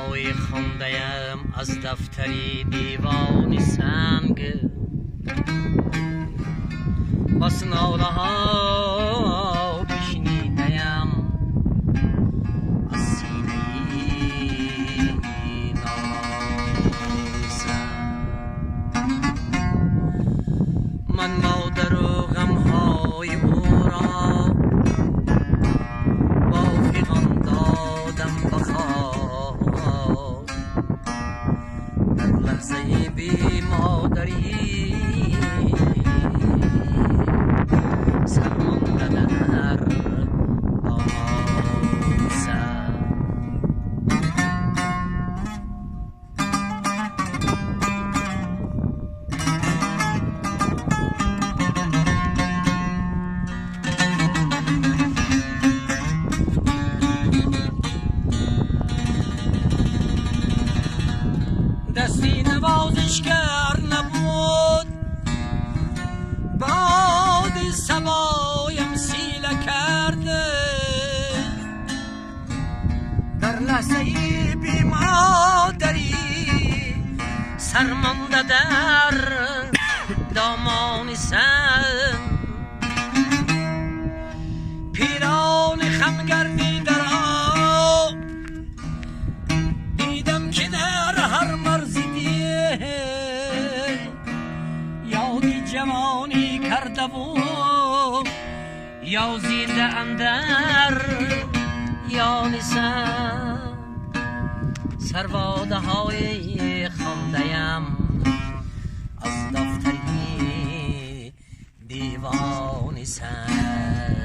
های خونده‌ام از دفتری دیوان سنگ، بس ناله ها بشنیده‌ام از سینه ناسنگ. من مادر و غم‌های او را با فغان دادم بخواب، در لحظه بی مادری سرمانده در آسان. دستی نوازشگر نبود، باد سبایم سیله کرده، در لحظه بی مادری سرمانده در دامان سن. پیران خمگرمی در آب دیدم که در هر مرزی یادی جوانی کرده و یا زیده اندر یان سن. سرواده های خونده‌ام از دفتری دیوان سن.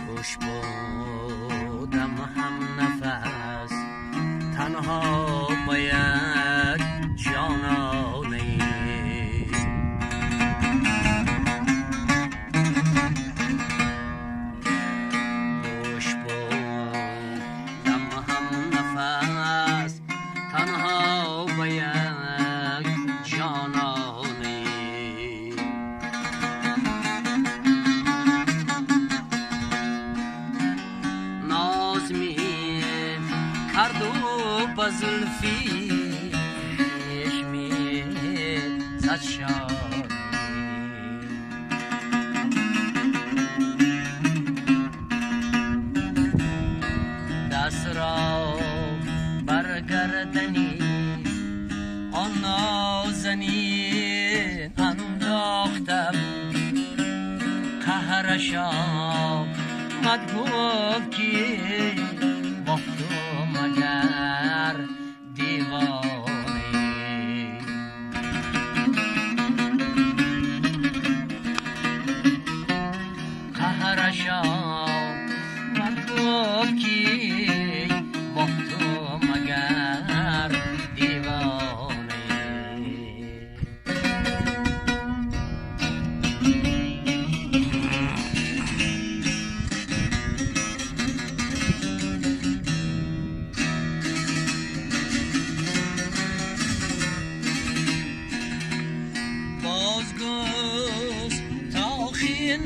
خوش بودم هم نفس تنها باید جانانه، خوش بودم هم نفس تنها باید جانانه. ناز می کرد و با زلفی چشمی زد شادی، دست را برگردنی آن نازنین انداختم. قهرش آمد گفت که با تو مگر دیوانه. قهرش آمد گفت که با تو مگر دیوانه.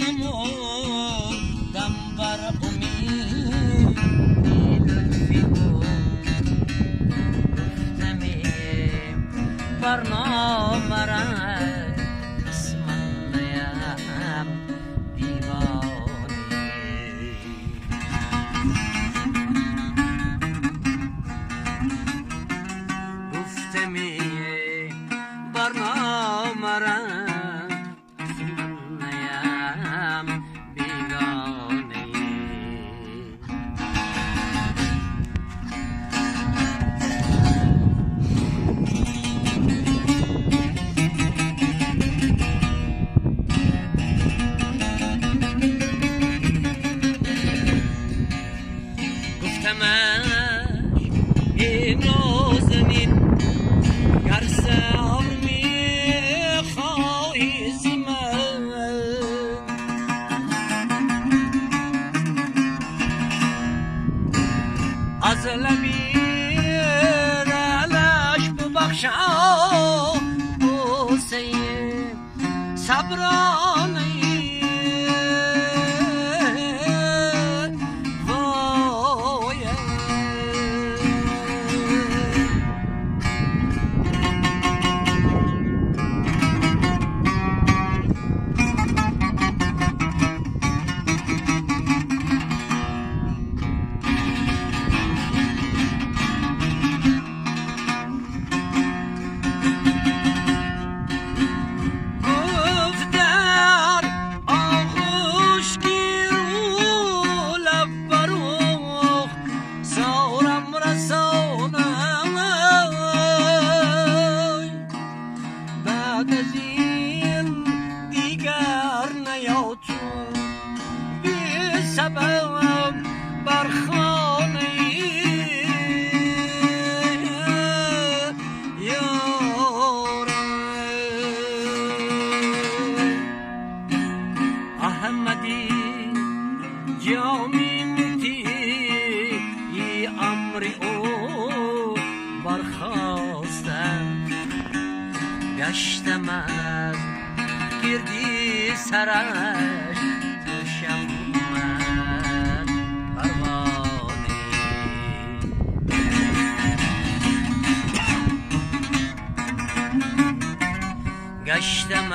نمودم بر امید لطفی گفتمی برنامه را اسمم نیم دیوانه. گفتمی برنامه را این نازنین گر سر میخواهی ز من، از لبی دلش بخشا حسین صبرانه گشتم از گردی سرش توشم اومد پروانه گشتم